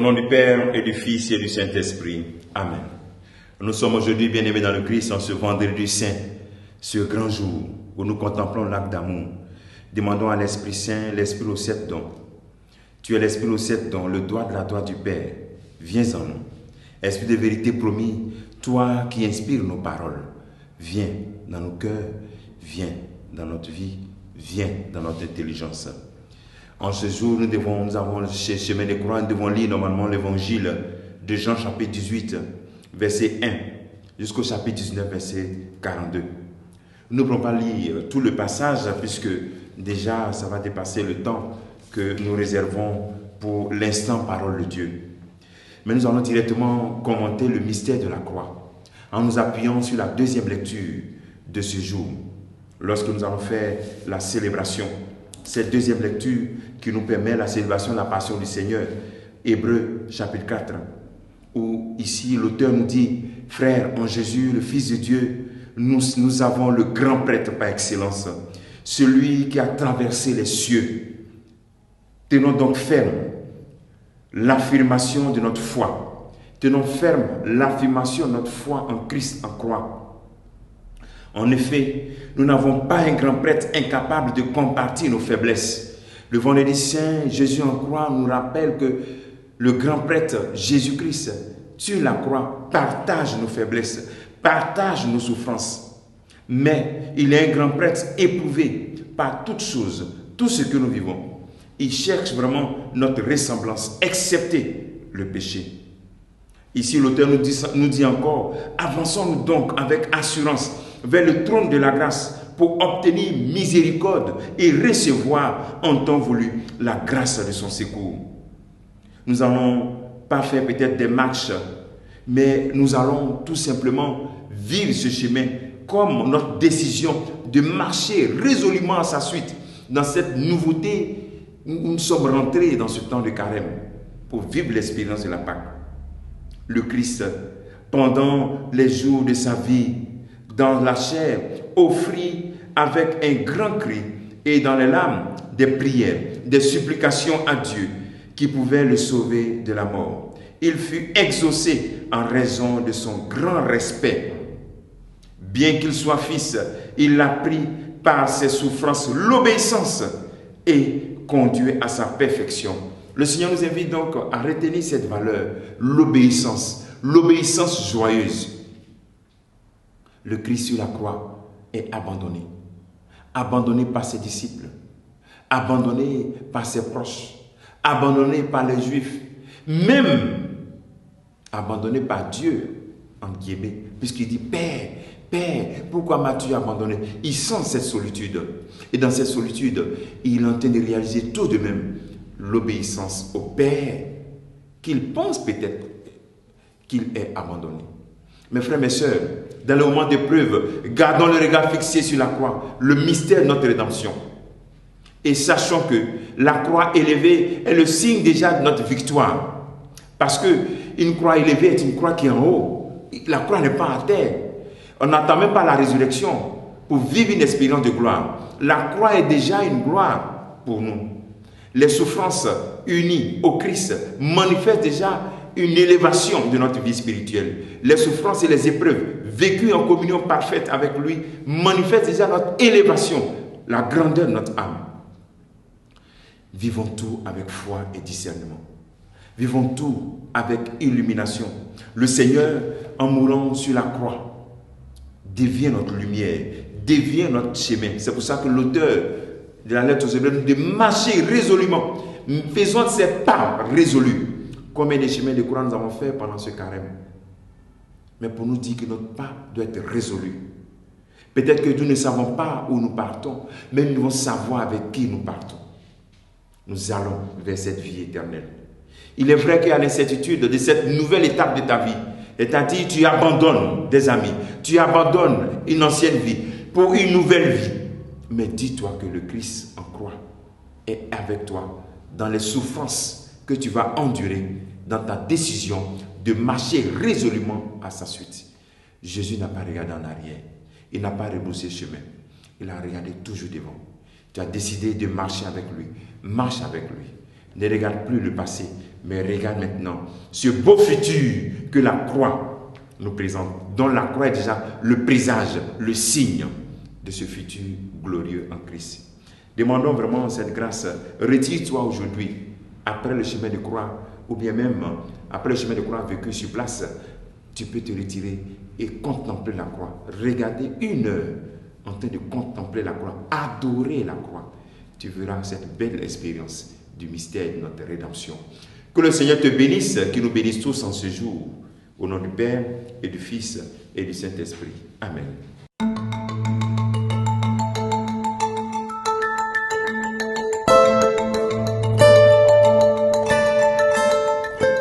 nom du Père et du Fils et du Saint-Esprit. Amen. Nous sommes aujourd'hui bien-aimés dans le Christ en ce vendredi saint, ce grand jour où nous contemplons l'acte d'amour. Demandons à l'Esprit Saint, l'Esprit aux 7 dons. Tu es l'Esprit aux 7 dons, le doigt de la droite du Père. Viens en nous. Esprit de vérité promis, toi qui inspires nos paroles, viens dans nos cœurs, viens dans notre vie, viens dans notre intelligence. En ce jour, nous avons chez Chemin de Croix, nous devons lire normalement l'évangile de Jean chapitre 18, verset 1, jusqu'au chapitre 19, verset 42. Nous ne pourrons pas lire tout le passage, puisque déjà ça va dépasser le temps que nous réservons pour l'instant parole de Dieu. Mais nous allons directement commenter le mystère de la croix, en nous appuyant sur la deuxième lecture de ce jour, lorsque nous allons faire la célébration. Cette deuxième lecture qui nous permet la célébration de la passion du Seigneur, Hébreux chapitre 4, où ici l'auteur nous dit, frères, en Jésus, le Fils de Dieu, nous avons le grand prêtre par excellence, celui qui a traversé les cieux. Tenons donc ferme l'affirmation de notre foi. Tenons ferme l'affirmation de notre foi en Christ en croix. En effet, nous n'avons pas un grand prêtre incapable de compartir nos faiblesses. Le vendredi saint, Jésus en croix nous rappelle que le grand prêtre Jésus-Christ, sur la croix, partage nos faiblesses, partage nos souffrances. Mais il est un grand prêtre éprouvé par toutes choses, tout ce que nous vivons. Il cherche vraiment notre ressemblance, excepté le péché. Ici, l'auteur nous dit encore, avançons-nous donc avec assurance vers le trône de la grâce pour obtenir miséricorde et recevoir en temps voulu la grâce de son secours. Nous n'allons pas faire peut-être des marches, mais nous allons tout simplement vivre ce chemin comme notre décision de marcher résolument à sa suite dans cette nouveauté où nous sommes rentrés dans ce temps de carême pour vivre l'expérience de la Pâque. Le Christ, pendant les jours de sa vie, dans la chair, offrit avec un grand cri et dans les larmes des prières, des supplications à Dieu qui pouvaient le sauver de la mort. Il fut exaucé en raison de son grand respect. Bien qu'il soit fils, il a pris par ses souffrances l'obéissance et conduit à sa perfection. Le Seigneur nous invite donc à retenir cette valeur, l'obéissance joyeuse. Le Christ sur la croix est abandonné. Abandonné par ses disciples, abandonné par ses proches, abandonné par les Juifs, même abandonné par Dieu, entre guillemets, puisqu'il dit « Père, Père, pourquoi m'as-tu abandonné ?» Il sent cette solitude. Et dans cette solitude, il est en train de réaliser tout de même l'obéissance au Père, qu'il pense peut-être qu'il est abandonné. Mes frères, mes sœurs, dans le moment d'épreuve, gardons le regard fixé sur la croix, le mystère de notre rédemption. Et sachons que la croix élevée est le signe déjà de notre victoire. Parce qu'une croix élevée est une croix qui est en haut. La croix n'est pas à terre. On n'attend même pas la résurrection pour vivre une expérience de gloire. La croix est déjà une gloire pour nous. Les souffrances unies au Christ manifestent déjà une élévation de notre vie spirituelle. Les souffrances et les épreuves vécues en communion parfaite avec lui manifestent déjà notre élévation, la grandeur de notre âme. Vivons tout avec foi et discernement. Vivons tout avec illumination. Le Seigneur, en mourant sur la croix, devient notre lumière, devient notre chemin. C'est pour ça que l'auteur de la lettre aux Hébreux nous dit de marcher résolument. Faisons de ces pas résolus. Combien de chemins de croix nous avons fait pendant ce carême? Mais pour nous dire que notre pas doit être résolu. Peut-être que nous ne savons pas où nous partons, mais nous devons savoir avec qui nous partons. Nous allons vers cette vie éternelle. Il est vrai qu'il y a l'incertitude de cette nouvelle étape de ta vie. C'est-à-dire, tu abandonnes des amis, tu abandonnes une ancienne vie pour une nouvelle vie. Mais dis-toi que le Christ en croix est avec toi dans les souffrances que tu vas endurer dans ta décision de marcher résolument à sa suite. Jésus n'a pas regardé en arrière. Il n'a pas rebroussé chemin. Il a regardé toujours devant. Tu as décidé de marcher avec lui. Marche avec lui. Ne regarde plus le passé, Mais regarde maintenant ce beau futur que la croix nous présente, dont la croix est déjà le présage, le signe de ce futur glorieux en Christ. Demandons vraiment cette grâce. Retire-toi aujourd'hui, après le chemin de croix, ou bien même après le chemin de croix vécu sur place, tu peux te retirer et contempler la croix. Regarder 1 heure en train de contempler la croix, adorer la croix. Tu verras cette belle expérience du mystère de notre rédemption. Que le Seigneur te bénisse, qu'il nous bénisse tous en ce jour. Au nom du Père et du Fils et du Saint-Esprit. Amen.